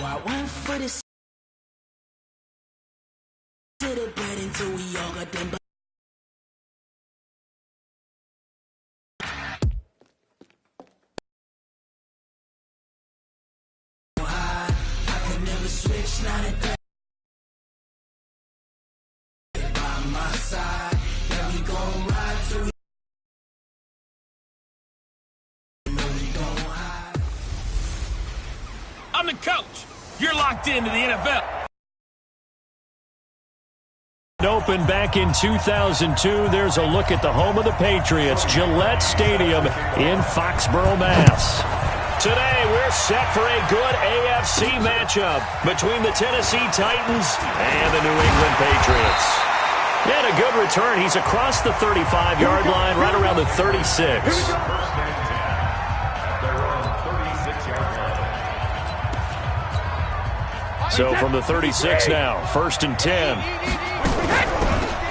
I went for this to the bed until we all got them. I could never switch, not a thing. By my side, yeah, we gon' ride till we I'm the coach. You're locked into the NFL. Opened back in 2002. There's a look at the home of the Patriots, Gillette Stadium in Foxborough, Mass. Today, we're set for a good AFC matchup between the Tennessee Titans and the New England Patriots. And a good return. He's across the 35-yard line, right around the 36. So from the 36 now, 1st and 10.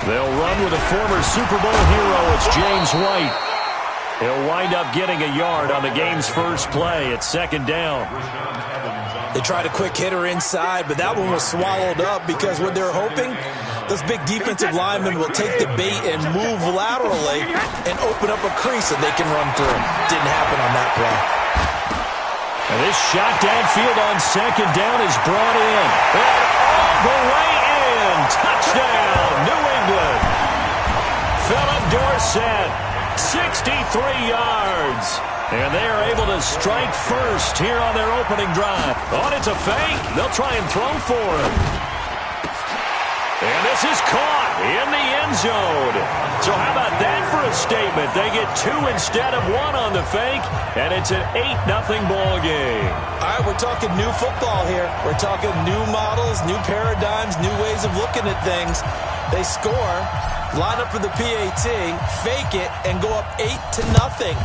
They'll run with a former Super Bowl hero. It's James White. He'll wind up getting a yard on the game's first play at 2nd down. They tried a quick hitter inside, but that one was swallowed up because what they're hoping, those big defensive linemen will take the bait and move laterally and open up a crease that they can run through. Didn't happen on that play. And this shot downfield on 2nd down is brought in. And all the way in. Touchdown, New England. Philip Dorsett, 63 yards. And they are able to strike first here on their opening drive. Oh, and it's a fake. They'll try and throw for him. And this is caught in the end zone. So how about that for a statement? They get 2 instead of 1 on the fake, and it's an 8-0 ball game. All right, we're talking new football here. We're talking new models, new paradigms, new ways of looking at things. They score, line up for the PAT, fake it, and go up 8-0.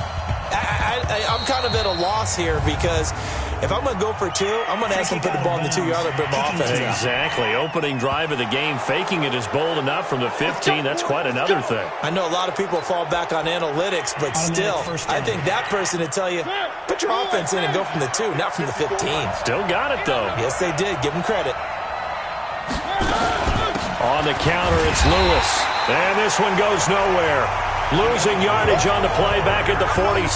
I'm kind of at a loss here because if I'm going to go for 2, I'm going to ask them to put the ball in the 2-yard line, bring my offense out. Exactly. Opening drive of the game, faking it is bold enough from the 15. That's quite another thing. I know a lot of people fall back on analytics, but still, I think that person would tell you, put your offense in and go from the 2, not from the 15. Still got it, though. Yes, they did. Give them credit. On the counter, it's Lewis. And this one goes nowhere. Losing yardage on the play back at the 46.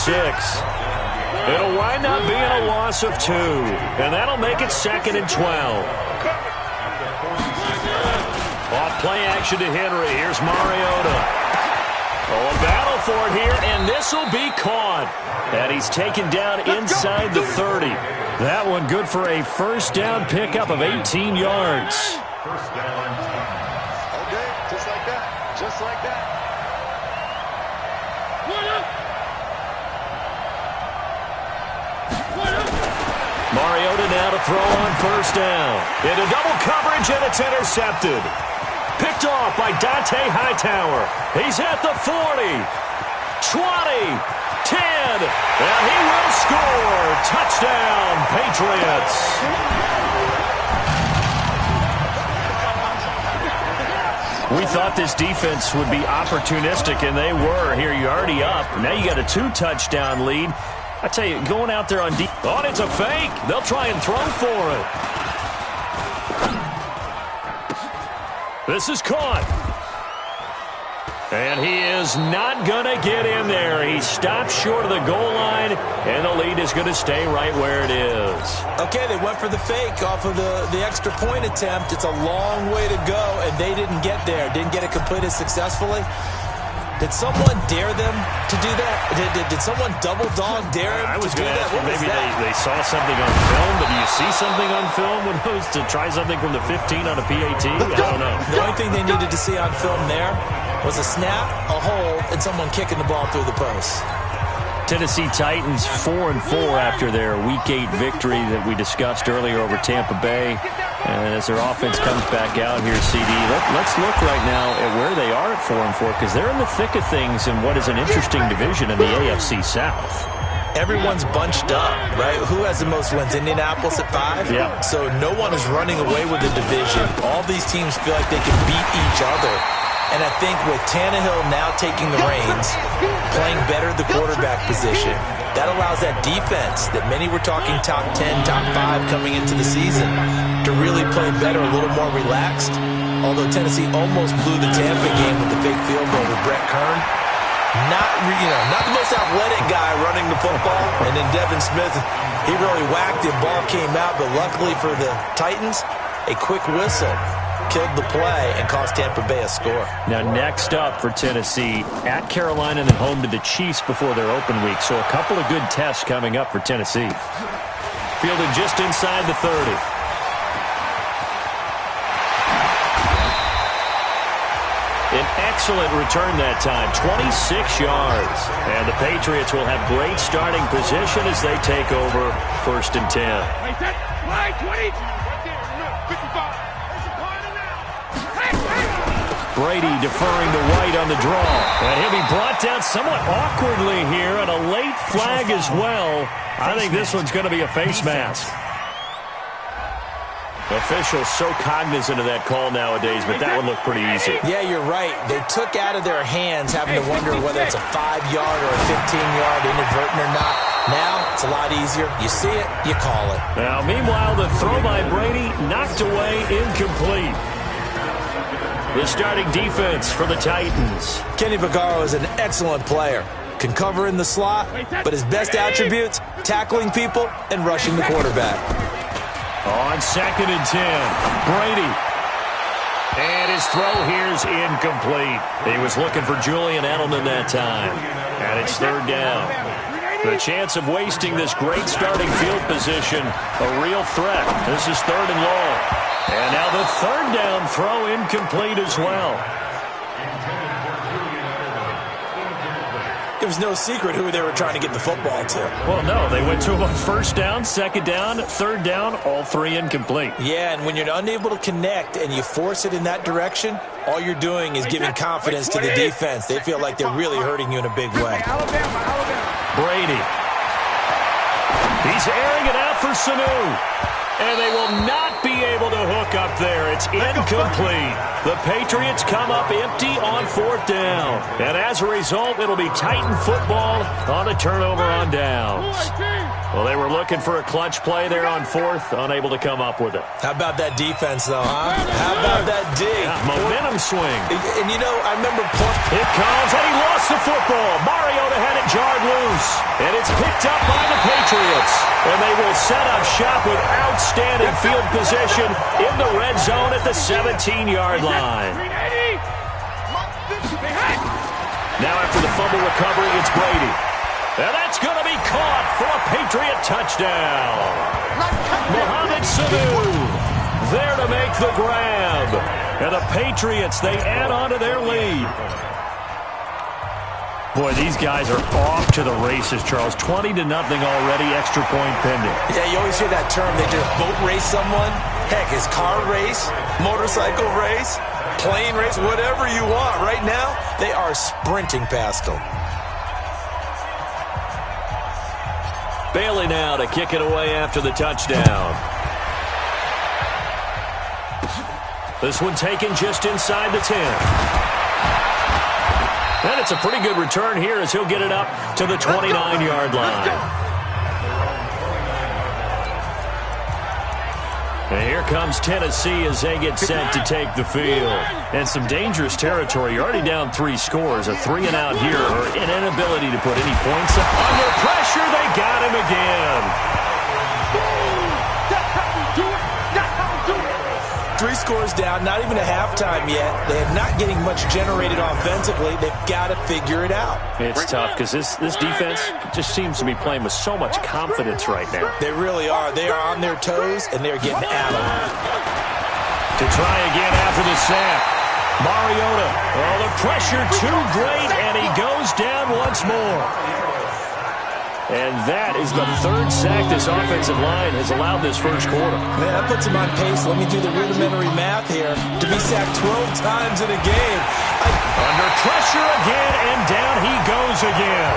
It'll wind up being a loss of 2. And that'll make it 2nd and 12. Off play action to Henry. Here's Mariota. Oh, a battle for it here, and this will be caught. And he's taken down inside the 30. That one good for a 1st down pickup of 18 yards. First down. Okay, just like that. Just like that. Mariota now to throw on 1st down. Into double coverage, and it's intercepted. Picked off by Dante Hightower. He's at the 40, 20, 10, and he will score. Touchdown, Patriots. We thought this defense would be opportunistic, and they were. Here, you're already up. Now you got a 2-touchdown lead. I tell you, going out there on deep. Oh, it's a fake. They'll try and throw for it. This is caught. And he is not going to get in there. He stopped short of the goal line, and the lead is going to stay right where it is. Okay, they went for the fake off of the extra point attempt. It's a long way to go, and they didn't get there. Didn't get it completed successfully. Did someone dare them to do that? Did someone double dog dare them to do that? What maybe they saw something on film, but do you see something on film when it was to try something from the 15 on a PAT? I don't know. The only thing they needed to see on film there was a snap, a hold, and someone kicking the ball through the post. Tennessee Titans 4-4 after their Week 8 victory that we discussed earlier over Tampa Bay. And as their offense comes back out here, CD, let's look right now at where they are at 4-4 because they're in the thick of things in what is an interesting division in the AFC South. Everyone's bunched up, right? Who has the most wins? Indianapolis at 5? Yeah. So no one is running away with the division. All these teams feel like they can beat each other. And I think with Tannehill now taking the reins, playing better at the quarterback position, that allows that defense that many were talking top 10, top 5 coming into the season to really play better, a little more relaxed. Although Tennessee almost blew the Tampa game with the fake field goal with Brett Kern. Not the most athletic guy running the football. And then Devin Smith, he really whacked it. Ball came out, but luckily for the Titans, a quick whistle killed the play and cost Tampa Bay a score. Now next up for Tennessee, at Carolina and then home to the Chiefs before their open week. So a couple of good tests coming up for Tennessee. Fielded just inside the 30. An excellent return that time, 26 yards. And the Patriots will have great starting position as they take over 1st and 10. Brady deferring to White on the draw. And he'll be brought down somewhat awkwardly here, and a late flag as well. I think this one's going to be a face mask. Officials so cognizant of that call nowadays, but that one looked pretty easy. Yeah, you're right. They took out of their hands having to wonder whether it's a 5-yard or a 15-yard inadvertent or not. Now, it's a lot easier. You see it, you call it. Now, meanwhile, the throw by Brady knocked away, incomplete. The starting defense for the Titans. Kenny Vaccaro is an excellent player. Can cover in the slot, but his best attributes, tackling people and rushing the quarterback. On 2nd and 10, Brady. And his throw here's incomplete. He was looking for Julian Edelman that time. And it's 3rd down. The chance of wasting this great starting field position, a real threat. This is 3rd and long. And now the 3rd down throw incomplete as well. It was no secret who they were trying to get the football to. Well, no, they went to him on 1st down, 2nd down, 3rd down, all 3 incomplete. Yeah, and when you're unable to connect and you force it in that direction, all you're doing is giving confidence to the defense. They feel like they're really hurting you in a big way. Brady. He's airing it out for Sanu. And they will not be able to hook up there. It's incomplete. The Patriots come up empty on 4th down. And as a result, it'll be Titan football on a turnover on downs. Well, they were looking for a clutch play there on 4th, unable to come up with it. How about that defense, though, huh? How about that D? Yeah, momentum swing. And, I remember... It comes, and he lost the football. Mariota had it jarred loose. And it's picked up by the Patriots. And they will set up shop with outstanding field position in the red zone at the 17-yard line. Now after the fumble recovery, it's Brady. And that's going to be caught for a Patriot touchdown. Mohamed Sanu there to make the grab. And the Patriots, they add on to their lead. Boy, these guys are off to the races, Charles. 20-0 already, extra point pending. Yeah, you always hear that term. They just boat race someone. Heck, is car race, motorcycle race, plane race, whatever you want. Right now, they are sprinting past them. Bailey now to kick it away after the touchdown. This one taken just inside the 10. And it's a pretty good return here as he'll get it up to the 29-yard line. And here comes Tennessee as they get set to take the field. And some dangerous territory. You're already down 3 scores. A 3-and-out here, or an inability to put any points up. Under pressure, they got him again. 3 scores down, not even a halftime yet. They are not getting much generated offensively. They've got to figure it out. It's tough because this defense just seems to be playing with so much confidence right now. They really are. They are on their toes, and they're getting at them. To try again after the sack. Mariota. Oh, the pressure too great, and he goes down once more. And that is the 3rd sack this offensive line has allowed this first quarter. Man, that puts him on pace. Let me do the rudimentary math here. To be sacked 12 times in a game. Under pressure again, and down he goes again.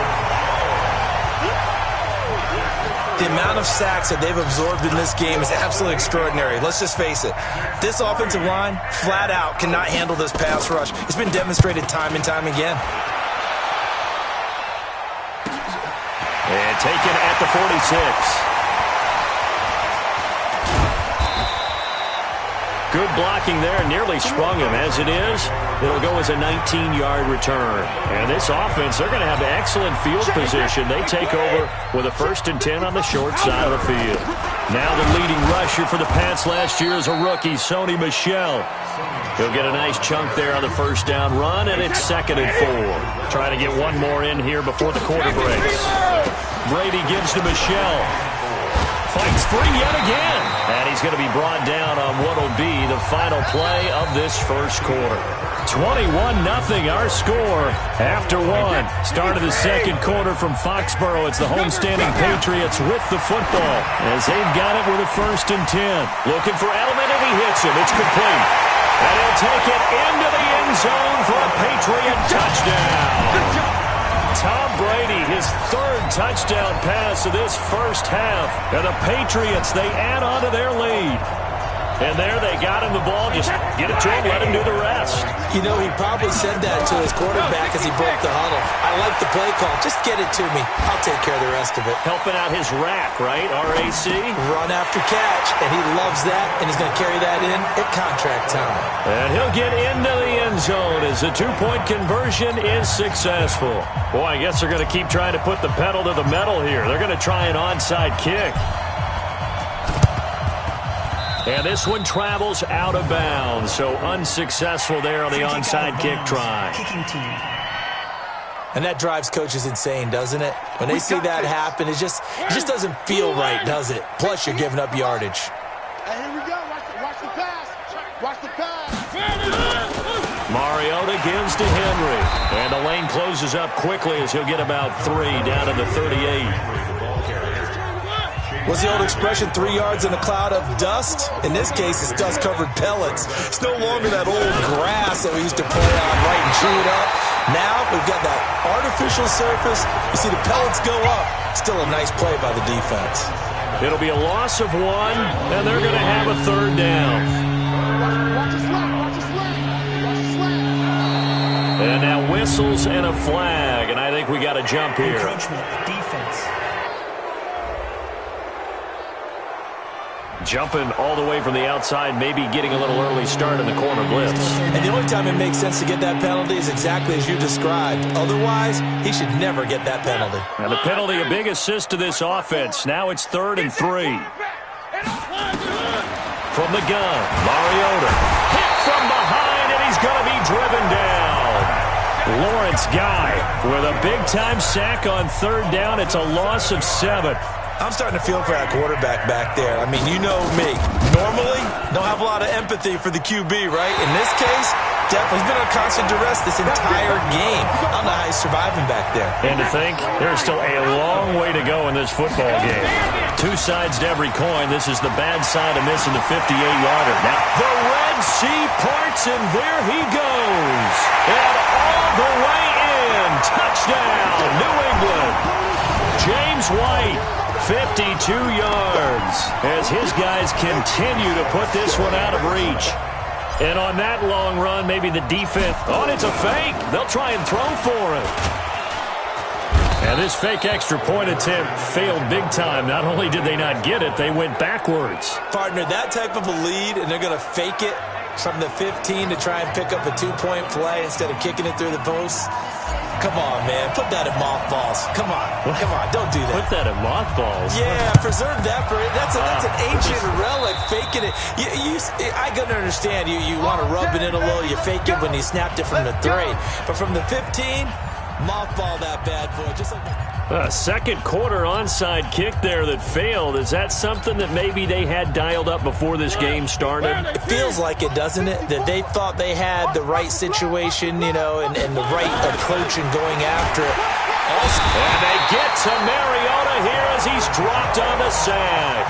The amount of sacks that they've absorbed in this game is absolutely extraordinary. Let's just face it. This offensive line, flat out, cannot handle this pass rush. It's been demonstrated time and time again. And taken at the 46. Good blocking there, nearly sprung him. As it is, it'll go as a 19-yard return. And this offense, they're going to have excellent field position. They take over with a 1st and 10 on the short side of the field. Now the leading rusher for the Pats last year is a rookie, Sony Michel. He'll get a nice chunk there on the first down run, and it's 2nd and 4. Trying to get one more in here before the quarter breaks. Brady gives to Michel. Fights free yet again. And he's going to be brought down on what will be the final play of this first quarter. 21-0 our score after one. Start of the second quarter from Foxborough. It's the homestanding Patriots with the football as they've got it with a 1st and 10. Looking for Edelman, and he hits him. It's complete. And he'll take it into the end zone for a Patriot touchdown. Tom Brady, his 3rd touchdown pass of this first half. And the Patriots, they add on to their lead. And there they got him the ball. Just get it to him, let him do the rest. You know, he probably said that to his quarterback as he broke the huddle. I like the play call. Just get it to me. I'll take care of the rest of it. Helping out his rack, right? RAC? Run after catch, and he loves that, and he's going to carry that in at contract time. And he'll get into the end zone as the 2-point conversion is successful. Boy, I guess they're going to keep trying to put the pedal to the metal here. They're going to try an onside kick. And this one travels out of bounds, so unsuccessful there on the onside kick try. And that drives coaches insane, doesn't it? When they see that happen, it just doesn't feel right, does it? Plus, you're giving up yardage. Hey, here we go. Watch the pass. Watch the pass. Mariota gives to Henry. And the lane closes up quickly as he'll get about 3 down to the 38. What's the old expression, 3 yards in a cloud of dust? In this case, it's dust-covered pellets. It's no longer that old grass that we used to play on, right, and chew it up. Now we've got that artificial surface. You see the pellets go up. Still a nice play by the defense. It'll be a loss of 1, and they're going to have a 3rd down. And now whistles and a flag, and I think we got a jump here. Encroachment, defense. Jumping all the way from the outside, maybe getting a little early start in the corner blitz. And the only time it makes sense to get that penalty is exactly as you described. Otherwise, he should never get that penalty. And the penalty, a big assist to this offense. Now it's 3rd and 3. From the gun, Mariota. Hit from behind, and he's going to be driven down. Lawrence Guy with a big-time sack on 3rd down. It's a loss of 7. I'm starting to feel for that quarterback back there. I mean, you know me. Normally, don't have a lot of empathy for the QB, right? In this case, definitely he's been on constant duress this entire game. I don't know how he's surviving back there. And to think, there's still a long way to go in this football game. 2 sides to every coin. This is the bad side of missing the 58-yarder. Now, the Red Sea parts, and there he goes. And all the way in. Touchdown, New England. James White, 52 yards, as his guys continue to put this one out of reach. And on that long run, maybe the defense, oh, it's a fake. They'll try and throw for it. And this fake extra point attempt failed big time. Not only did they not get it, they went backwards. Partner, that type of a lead, and they're going to fake it from the 15 to try and pick up a 2-point play instead of kicking it through the post. Come on, man. Put that in mothballs. Come on. Come on. Don't do that. Put that in mothballs? Yeah, preserve that for it. That's an ancient relic. Faking it. I can understand. You want to rub it in a little. You fake it when you snapped it from the 3. But from the 15, mothball that bad boy. Just like second quarter onside kick there that failed. Is that something that maybe they had dialed up before this game started? It feels like it, doesn't it? That they thought they had the right situation, and the right approach in going after it. And they get to Mariota here as he's dropped on the sack.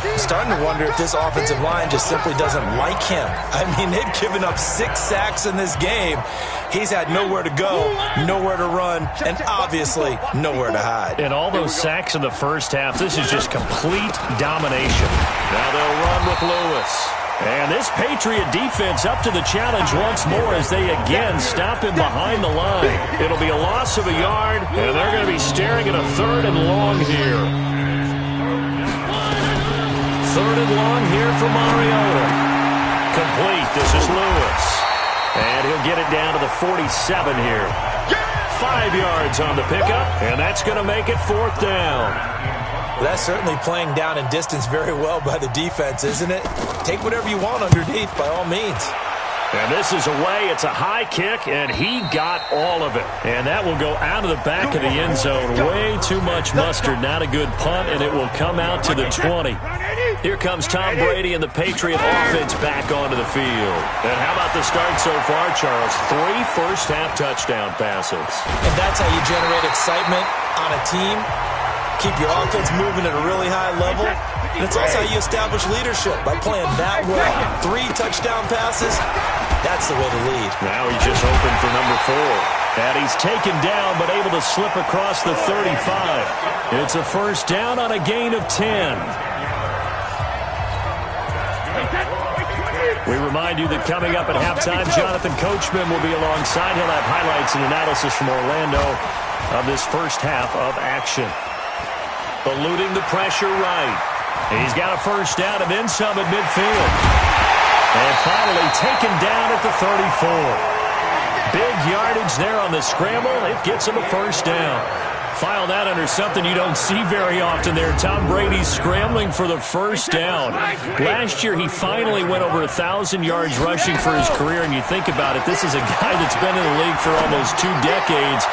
He's starting to wonder if this offensive line just simply doesn't like him. I mean, they've given up 6 sacks in this game. He's had nowhere to go, nowhere to run, and obviously nowhere to hide. And all those sacks in the first half, this is just complete domination. Now they'll run with Lewis. And this Patriot defense up to the challenge once more as they again stop him behind the line. It'll be a loss of a yard, and they're going to be staring at a 3rd and long here. 3rd and long here for Mariota. Complete. This is Lewis. And he'll get it down to the 47 here. 5 yards on the pickup, and that's going to make it 4th down. That's certainly playing down in distance very well by the defense, isn't it? Take whatever you want underneath, by all means. And this is away. It's a high kick, and he got all of it. And that will go out of the back of the end zone. Way too much mustard. Not a good punt, and it will come out to the 20. Here comes Tom Brady and the Patriot offense back onto the field. And how about the start so far, Charles? 3 first-half touchdown passes. And that's how you generate excitement on a team. Keep your offense moving at a really high level. And it's also how you establish leadership, by playing that well. 3 touchdown passes, that's the way to lead. Now he's just open for number 4. And he's taken down, but able to slip across the 35. It's a first down on a gain of 10. We remind you that coming up at halftime, Jonathan Coachman will be alongside. He'll have highlights and analysis from Orlando of this first half of action. Eluding the pressure right. He's got a first down and then some at midfield. And finally taken down at the 34. Big yardage there on the scramble. It gets him a first down. File that under something you don't see very often there. Tom Brady's scrambling for the first down. Last year, he finally went over 1,000 yards rushing for his career, and you think about it, this is a guy that's been in the league for almost 2 decades.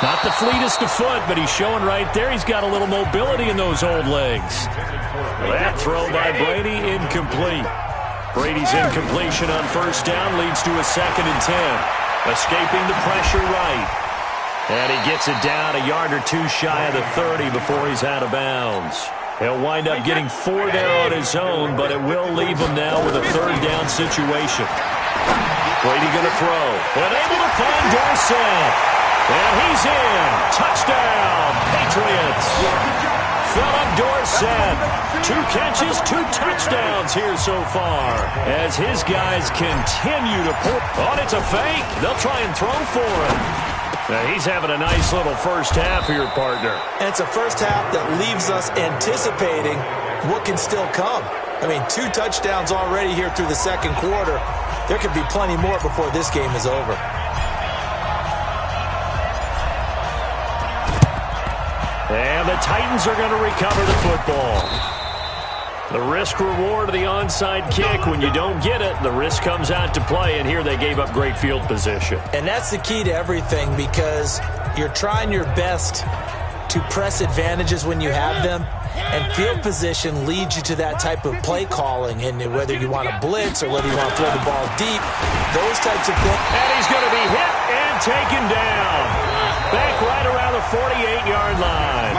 Not the fleetest of foot, but he's showing right there he's got a little mobility in those old legs. That throw by Brady, incomplete. Brady's incompletion on first down leads to a 2nd and 10. Escaping the pressure right. And he gets it down a yard or 2 shy of the 30 before he's out of bounds. He'll wind up getting 4 there on his own, but it will leave him now with a 3rd down situation. Brady going to throw. And able to find Dorsett. And he's in. Touchdown, Patriots. Philip Dorsett. 2 catches, 2 touchdowns here so far. As his guys continue to pull. Oh, it's a fake. They'll try and throw for him. Now he's having a nice little first half here, partner. And it's a first half that leaves us anticipating what can still come. I mean, 2 touchdowns already here through the 2nd quarter. There could be plenty more before this game is over. And the Titans are going to recover the football. The risk-reward of the onside kick. When you don't get it, the risk comes out to play, and here they gave up great field position. And that's the key to everything, because you're trying your best to press advantages when you have them, and field position leads you to that type of play calling, and whether you want to blitz or whether you want to throw the ball deep, those types of things. And he's going to be hit and taken down. Back right around the 48-yard line.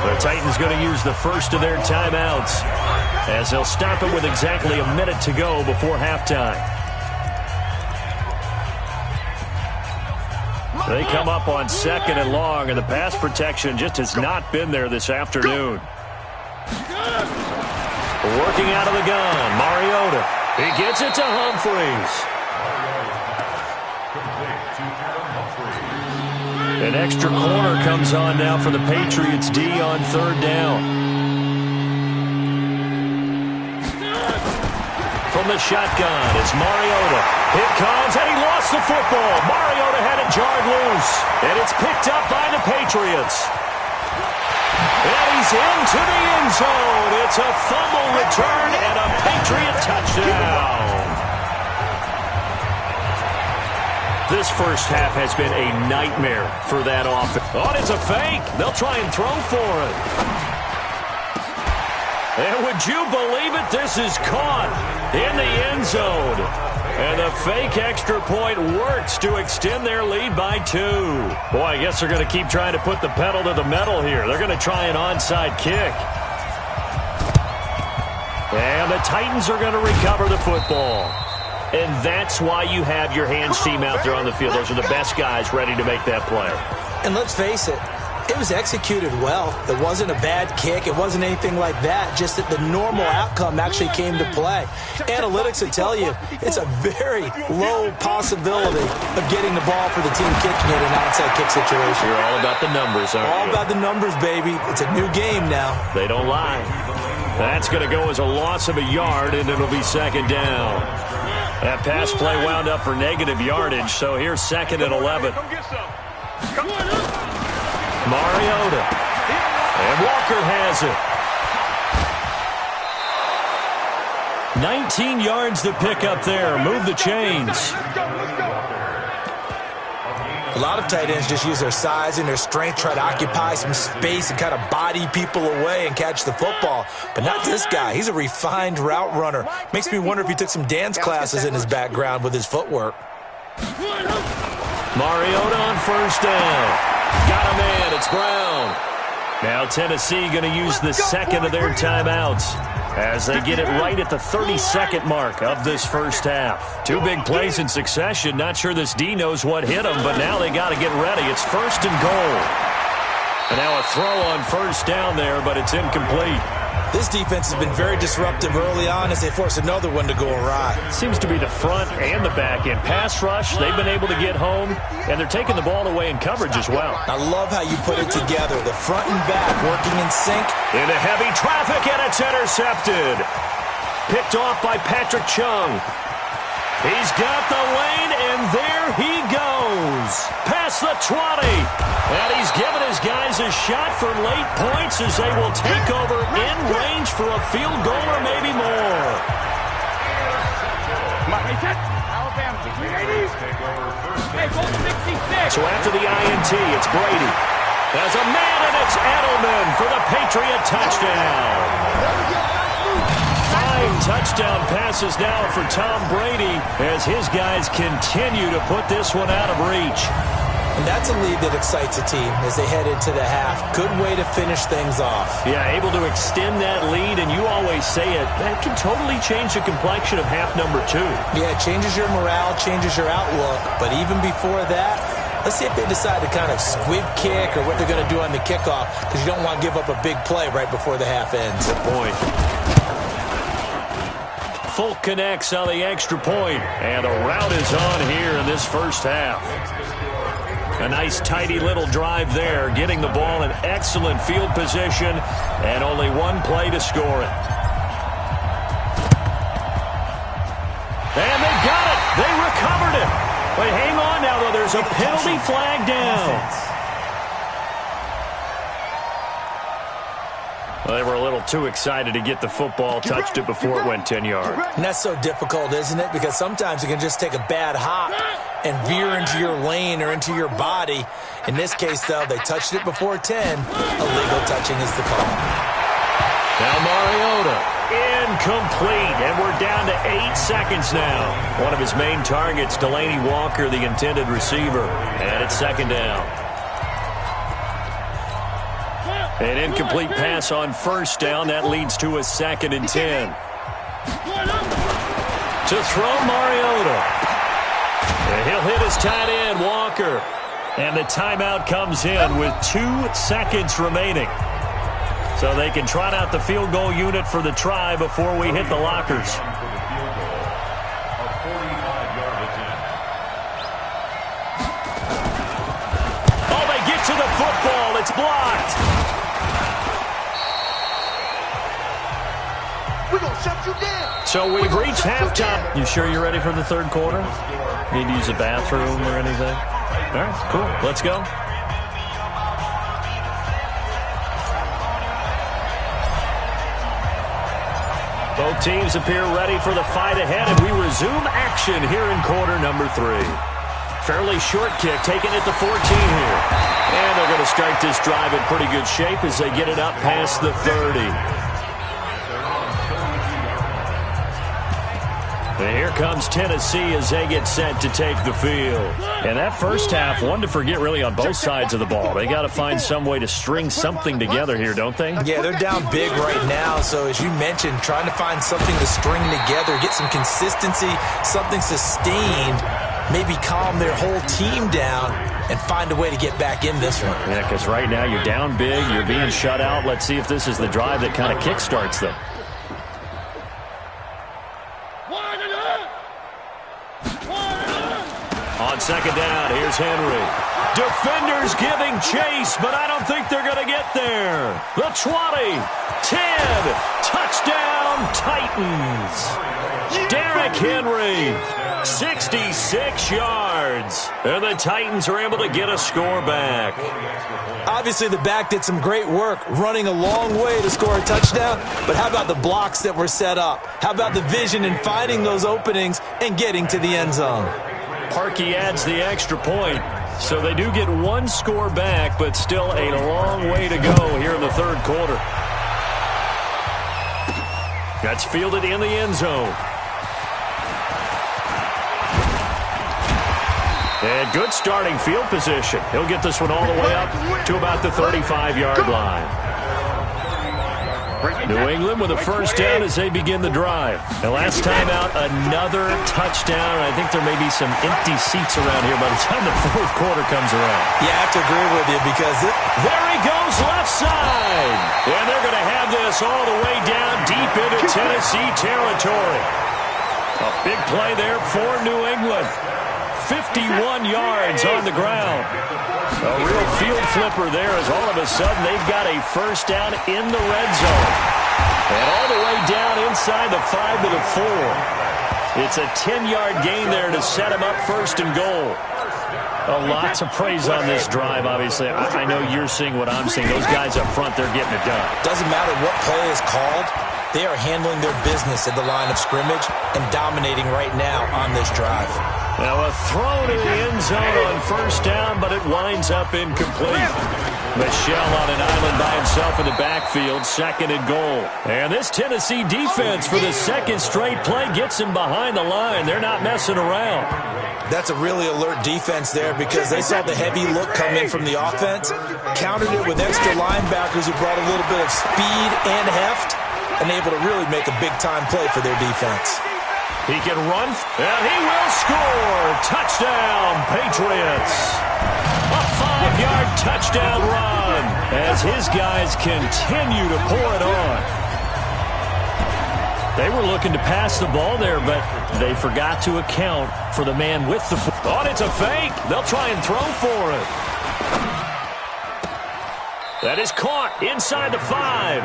The Titans going to use the first of their timeouts as they'll stop it with exactly a minute to go before halftime. They come up on 2nd and long, and the pass protection just has not been there this afternoon. Working out of the gun, Mariota. He gets it to Humphries. An extra corner comes on now for the Patriots D on 3rd down. From the shotgun, it's Mariota. It comes, and he lost the football. Mariota had it jarred loose, and it's picked up by the Patriots. And he's into the end zone. It's a fumble return and a Patriot touchdown. This first half has been a nightmare for that offense. Oh, it's a fake. They'll try and throw for it. And would you believe it? This is caught in the end zone. And the fake extra point works to extend their lead by 2. Boy, I guess they're going to keep trying to put the pedal to the metal here. They're going to try an onside kick. And the Titans are going to recover the football. And that's why you have your hands team out there on the field. Those are the best guys ready to make that play. And let's face it, it was executed well. It wasn't a bad kick. It wasn't anything like that. Just that the normal outcome actually came to play. Analytics would tell you it's a very low possibility of getting the ball for the team kicking it in an onside kick situation. You're all about the numbers, aren't you? All about the numbers, baby. It's a new game now. They don't lie. That's going to go as a loss of a yard, and it'll be second down. That pass play wound up for negative yardage, so here's second and 11. Mariota. And Walker has it. 19 yards to pick up there. Move the chains. A lot of tight ends just use their size and their strength, try to occupy some space and kind of body people away and catch the football. But not this guy. He's a refined route runner. Makes me wonder if he took some dance classes in his background with his footwork. Mariota on first down. Got a man. It's Brown. Now Tennessee going to use the second of their timeouts as they get it right at the 32nd mark of this first half. Two big plays in succession. Not sure this D knows what hit them, but now they got to get ready. It's first and goal. And now a throw on first down there, but it's incomplete. This defense has been very disruptive early on as they force another one to go awry. Seems to be the front and the back end. Pass rush, they've been able to get home, and they're taking the ball away in coverage as well. I love how you put it together. The front and back working in sync. Into heavy traffic, and it's intercepted. Picked off by Patrick Chung. He's got the lane, and there he goes. Past the 20. And he's given his guys a shot for late points as they will take over in range for a field goal or maybe more. So after the INT, it's Brady. There's a man, and it's Edelman for the Patriot touchdown. 5 touchdown passes now for Tom Brady as his guys continue to put this one out of reach. And that's a lead that excites a team as they head into the half. Good way to finish things off. Yeah, able to extend that lead, and you always say it, that can totally change the complexion of half number 2. Yeah, it changes your morale, changes your outlook. But even before that, let's see if they decide to kind of squib kick or what they're going to do on the kickoff, because you don't want to give up a big play right before the half ends. Good point. Folk connects on the extra point, and the route is on here in this first half. A nice, tidy little drive there, getting the ball in excellent field position, and only one play to score it. And they got it! They recovered it! But hang on now, though. There's a penalty flag down. Well, they were a little too excited to get the football, touched it before it went 10 yards. And that's so difficult, isn't it? Because sometimes you can just take a bad hop and veer into your lane or into your body. In this case, though, they touched it before 10. Illegal touching is the call. Now Mariota, incomplete, and we're down to 8 seconds now. One of his main targets, Delaney Walker, the intended receiver, and it's second down. An incomplete pass on first down. That leads to a 2nd and 10. To throw Mariota. And he'll hit his tight end, Walker. And the timeout comes in with 2 seconds remaining. So they can trot out the field goal unit for the try before we hit the lockers. Oh, they get to the football. It's blocked. So we've reached halftime. You sure you're ready for the third quarter? Need to use a bathroom or anything? All right, cool. Let's go. Both teams appear ready for the fight ahead, and we resume action here in quarter number 3. Fairly short kick, taken at the 14 here. And they're going to start this drive in pretty good shape as they get it up past the 30. And here comes Tennessee as they get set to take the field. And that first half, one to forget really on both sides of the ball. They got to find some way to string something together here, don't they? Yeah, they're down big right now. So as you mentioned, trying to find something to string together, get some consistency, something sustained, maybe calm their whole team down and find a way to get back in this one. Yeah, because right now you're down big, you're being shut out. Let's see if this is the drive that kind of kickstarts them. On second down, here's Henry. Defenders giving chase, but I don't think they're going to get there. The 20, 10, touchdown Titans. Derrick Henry, 66 yards. And the Titans are able to get a score back. Obviously, the back did some great work running a long way to score a touchdown, but how about the blocks that were set up? How about the vision and finding those openings and getting to the end zone? Parkey adds the extra point, so they do get one score back, but still a long way to go here in the third quarter. That's fielded in the end zone. And good starting field position. He'll get this one all the way up to about the 35-yard line. New England with a first down as they begin the drive. And last time out, another touchdown. I think there may be some empty seats around here by the time the fourth quarter comes around. Yeah, I have to agree with you because there he goes left side. And they're going to have this all the way down deep into Tennessee territory. A big play there for New England. 51 yards on the ground. A real field flipper there as all of a sudden they've got a first down in the red zone. And all the way down inside the 5 to the 4. It's a 10-yard gain there to set them up first and goal. Lots of praise on this drive, obviously. I know you're seeing what I'm seeing. Those guys up front, they're getting it done. Doesn't matter what play is called. They are handling their business at the line of scrimmage and dominating right now on this drive. Now a throw to the end zone on first down, but it winds up incomplete. Michel on an island by himself in the backfield, second and goal. And this Tennessee defense for the second straight play gets him behind the line. They're not messing around. That's a really alert defense there because they saw the heavy look come in from the offense, countered it with extra linebackers who brought a little bit of speed and heft, and able to really make a big-time play for their defense. He can run, and he will score. Touchdown, Patriots. A 5-yard touchdown run as his guys continue to pour it on. They were looking to pass the ball there, but they forgot to account for the man with the football. Oh, it's a fake. They'll try and throw for it. That is caught inside the 5.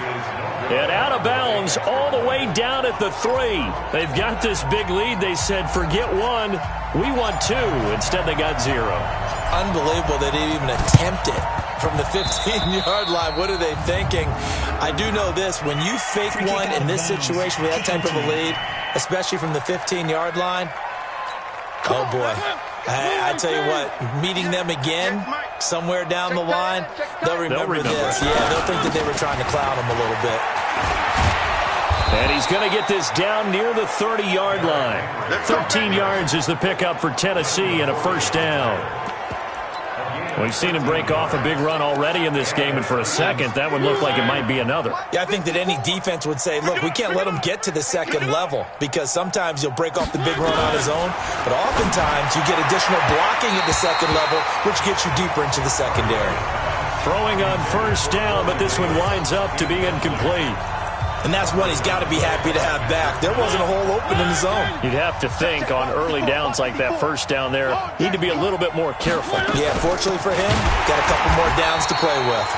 And out of bounds all the way down at the 3. They've got this big lead. They said, forget 1, we want 2. Instead, they got 0. Unbelievable they didn't even attempt it from the 15-yard line. What are they thinking? I do know this. When you fake one in this situation with that type of a lead, especially from the 15-yard line, oh, boy. I tell you what, meeting them again somewhere down the line, they'll remember this. Yeah, they'll think that they were trying to clown them a little bit. And he's going to get this down near the 30-yard line. 13 yards is the pickup for Tennessee and a first down. We've seen him break off a big run already in this game, and for a second, that would look like it might be another. Yeah, I think that any defense would say, look, we can't let him get to the second level because sometimes he'll break off the big run on his own, but oftentimes you get additional blocking at the second level, which gets you deeper into the secondary. Throwing on first down, but this one winds up to be incomplete. And that's one he's got to be happy to have back. There wasn't a hole open in the zone. You'd have to think on early downs like that first down there, need to be a little bit more careful. Yeah, fortunately for him, got a couple more downs to play with.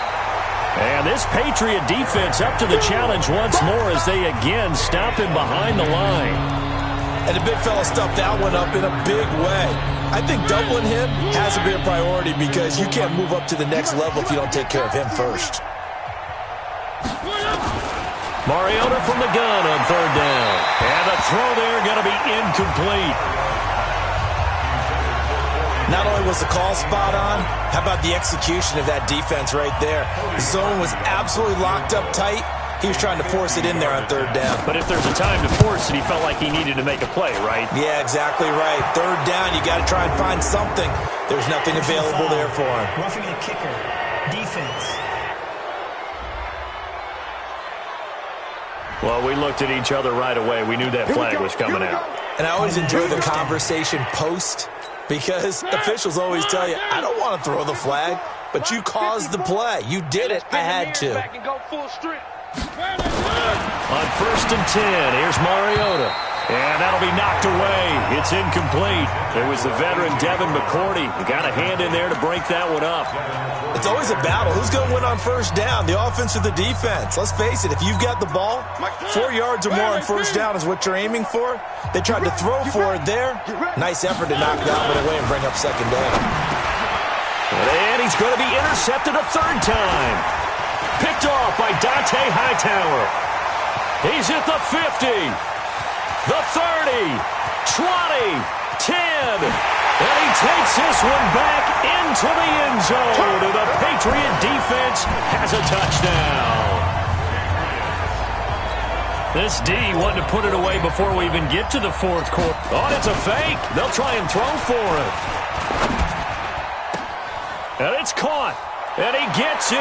And this Patriot defense up to the challenge once more as they again stop him behind the line. And the big fella stuffed that one up in a big way. I think doubling him has to be a priority because you can't move up to the next level if you don't take care of him first. Mariota from the gun on third down. And the throw there going to be incomplete. Not only was the call spot on, how about the execution of that defense right there? The zone was absolutely locked up tight, He was trying to force it in there on third down. But if there's a time to force it, he felt like he needed to make a play, right? Yeah, exactly right. Third down, you got to try and find something. There's nothing available there for him. Roughing a kicker. Defense. Well, we looked at each other right away. We knew that flag was coming out. And I always enjoy the conversation post because officials always tell you, I don't want to throw the flag, but you caused the play. You did it. I had to. On 1st and 10, here's Mariota. And that'll be knocked away. It's incomplete. It was the veteran Devin McCourty. He got a hand in there to break that one up. It's always a battle. Who's going to win on first down, the offense or the defense? Let's face it, if you've got the ball, 4 yards or more on first down is what you're aiming for. They tried to throw for it there. Nice effort to knock that one away and bring up second down. And he's going to be intercepted a third time. Picked off by Dante Hightower. He's at the 50, the 30, 20, 10. And he takes this one back into the end zone. And the Patriot defense has a touchdown. This D wanted to put it away before we even get to the fourth quarter. Oh, it's a fake. They'll try and throw for it. And it's caught. And he gets in.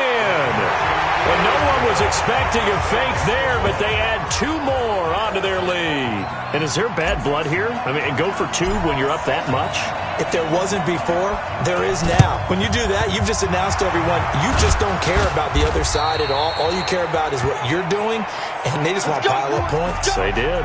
And no one was expecting a fake there, but they add 2 more onto their lead. And is there bad blood here? I mean, go for 2 when you're up that much? If there wasn't before, there is now. When you do that, you've just announced to everyone, you just don't care about the other side at all. All you care about is what you're doing, and they just want to pile up points. They did.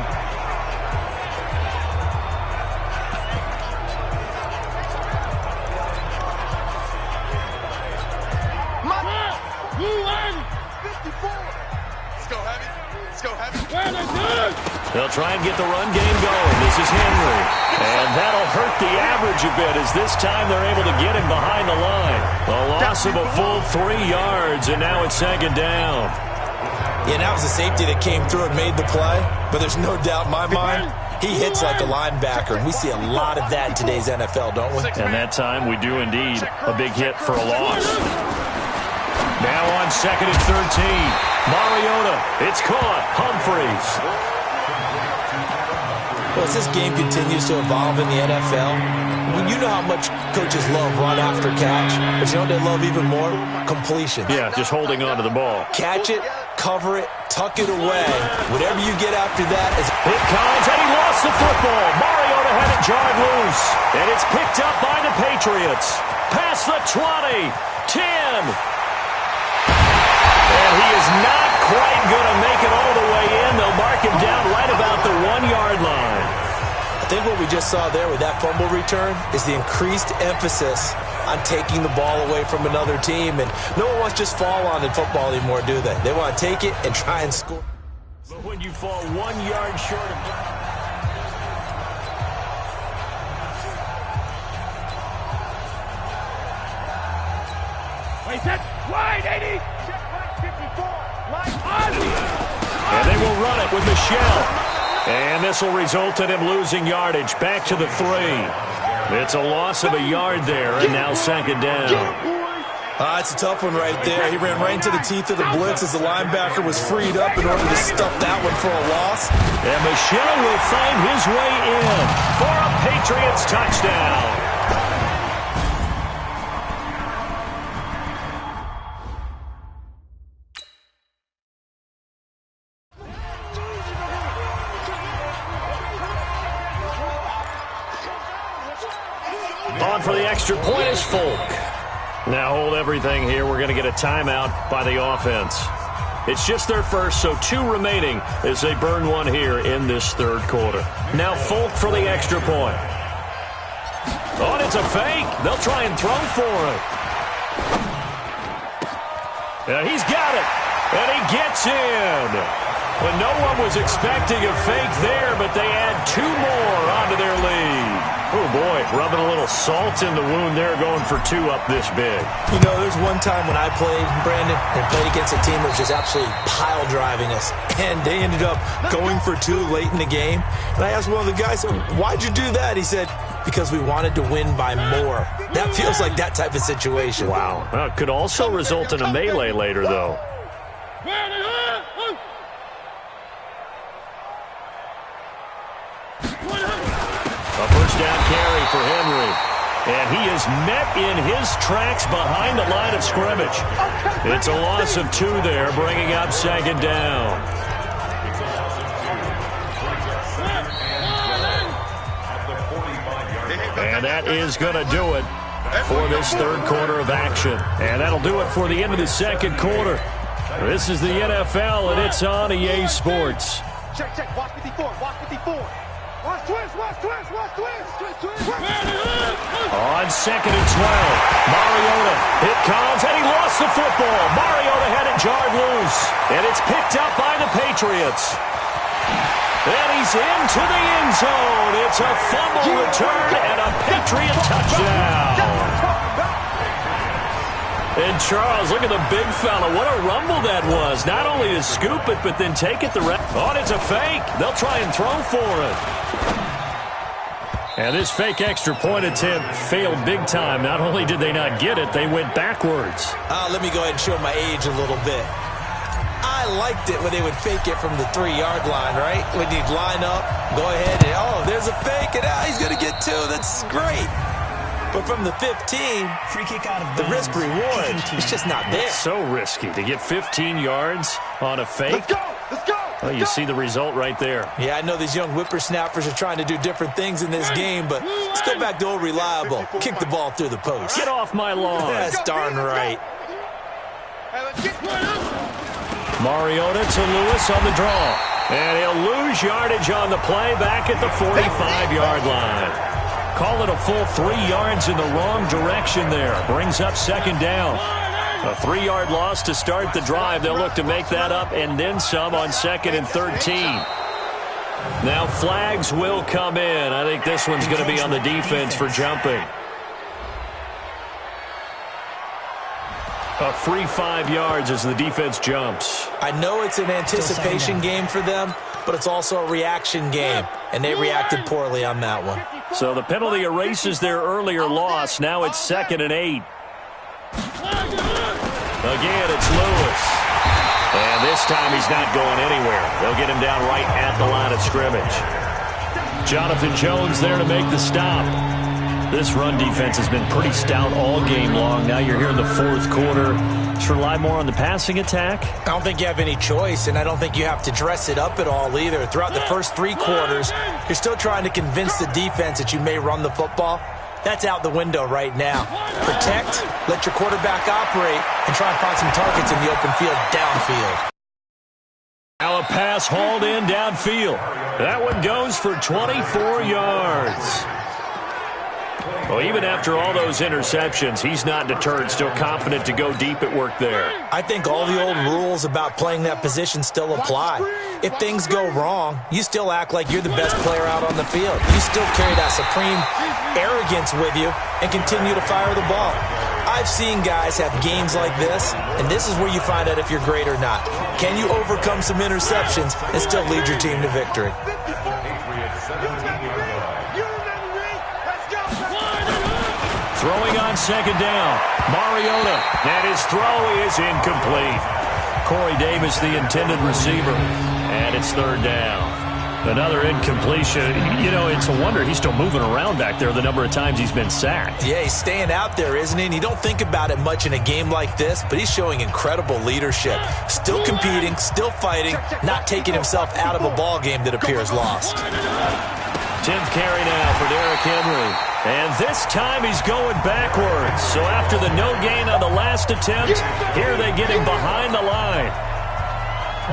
They'll try and get the run game going. This is Henry. And that'll hurt the average a bit as this time they're able to get him behind the line. A loss of a full 3 yards, and now it's second down. Yeah, that was a safety that came through and made the play. But there's no doubt in my mind, he hits like a linebacker. And we see a lot of that in today's NFL, don't we? And that time we do indeed. A big hit for a loss. Now on 2nd and 13. Mariota. It's caught. Humphreys. Well, as this game continues to evolve in the NFL, you know how much coaches love run after catch, but you know what they love even more? Completion. Yeah, just holding on to the ball. Catch it, cover it, tuck it away. Whatever you get after that is... It comes, and he lost the football. Mariota had it jarred loose, and it's picked up by the Patriots. Past the 20, 10. And he is not quite going to make it all the way in. They'll mark him down right about the 1-yard line. I think what we just saw there with that fumble return is the increased emphasis on taking the ball away from another team. And no one wants to just fall on in football anymore, do they? They want to take it and try and score. But when you fall 1 yard short of... Wait, set, wide, 80. And they will run it with Michelle. And this will result in him losing yardage back to the 3. It's a loss of a yard there, and now second down. It's a tough one right there. He ran right into the teeth of the blitz as the linebacker was freed up in order to stuff that one for a loss. And Michelle will find his way in for a Patriots touchdown. On for the extra point is Folk. Now hold everything here. We're going to get a timeout by the offense. It's just their first, so 2 remaining as they burn one here in this third quarter. Now Folk for the extra point. Oh, and it's a fake. They'll try and throw for it. Yeah, he's got it. And he gets in. But no one was expecting a fake there, but they add 2 more onto their lead. Oh, boy, rubbing a little salt in the wound there, going for 2 up this big. You know, there's one time when I played, Brandon, and played against a team that was just absolutely pile driving us. And they ended up going for 2 late in the game. And I asked one of the guys, why'd you do that? He said, because we wanted to win by more. That feels like that type of situation. Wow. Well, it could also result in a melee later, though. A first down carry for Henry. And he is met in his tracks behind the line of scrimmage. It's a loss of 2 there, bringing up second down. And that is going to do it for this third quarter of action. And that'll do it for the end of the second quarter. This is the NFL, and it's on EA Sports. Check. Watch 54. Watch 54. Watch twist. On second and 12, Mariota. It comes, and he lost the football. Mariota had it jarred loose, and it's picked up by the Patriots. And he's into the end zone. It's a fumble return and a Patriot touchdown. And Charles, look at the big fella. What a rumble that was. Not only to scoop it, but then take it the rest. Oh, and it's a fake. They'll try and throw for it. And this fake extra point attempt failed big time. Not only did they not get it, they went backwards. Let me go ahead and show my age a little bit. I liked it when they would fake it from the 3-yard line, right? When you'd line up, go ahead and, oh, there's a fake, and he's going to get 2. That's great. But from the 15, free kick out of the risk-reward, it's just not there. It's so risky to get 15 yards on a fake. Let's go. Well, you see the result right there. Yeah, I know these young whippersnappers are trying to do different things in this game, but let's go back to old reliable. Kick the ball through the post. Get off my lawn. That's darn right. Mariota to Lewis on the draw. And he'll lose yardage on the play back at the 45-yard line. Call it a full 3 yards in the wrong direction there. Brings up second down. A 3-yard loss to start the drive. They'll look to make that up and then some on second and 13. Now flags will come in. I think this one's going to be on the defense for jumping. A free 5 yards as the defense jumps. I know it's an anticipation game for them, but it's also a reaction game, and they reacted poorly on that one. So the penalty erases their earlier loss. Now it's second and 8. Again, it's Lewis. And this time he's not going anywhere. They'll get him down right at the line of scrimmage. Jonathan Jones there to make the stop. This run defense has been pretty stout all game long. Now you're here in the fourth quarter. Just rely more on the passing attack? I don't think you have any choice, and I don't think you have to dress it up at all either. Throughout the first 3 quarters, you're still trying to convince the defense that you may run the football. That's out the window right now. Protect, let your quarterback operate, and try and find some targets in the open field downfield. Now a pass hauled in downfield. That one goes for 24 yards. Well, even after all those interceptions, he's not deterred, still confident to go deep at work there. I think all the old rules about playing that position still apply. If things go wrong, you still act like you're the best player out on the field. You still carry that supreme arrogance with you and continue to fire the ball. I've seen guys have games like this, and this is where you find out if you're great or not. Can you overcome some interceptions and still lead your team to victory? Throwing on second down, Mariota, and his throw is incomplete. Corey Davis, the intended receiver, and it's third down. Another incompletion. You know, it's a wonder he's still moving around back there the number of times he's been sacked. Yeah, he's staying out there, isn't he? And you don't think about it much in a game like this, but he's showing incredible leadership. Still competing, still fighting, not taking himself out of a ball game that appears lost. 10th carry now for Derrick Henry. And this time he's going backwards. So after the no gain on the last attempt, here they get him behind the line.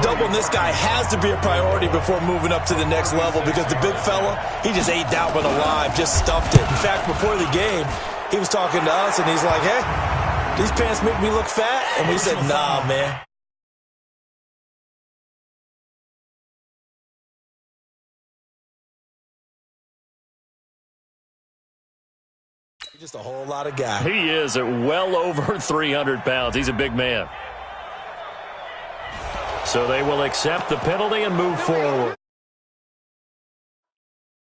Doubling this guy has to be a priority before moving up to the next level because the big fella, he just ate that one alive, just stuffed it. In fact, before the game, he was talking to us, and he's like, hey, these pants make me look fat? And we said, nah, man. Just a whole lot of guy. He is at well over 300 pounds. He's a big man. So they will accept the penalty and move forward.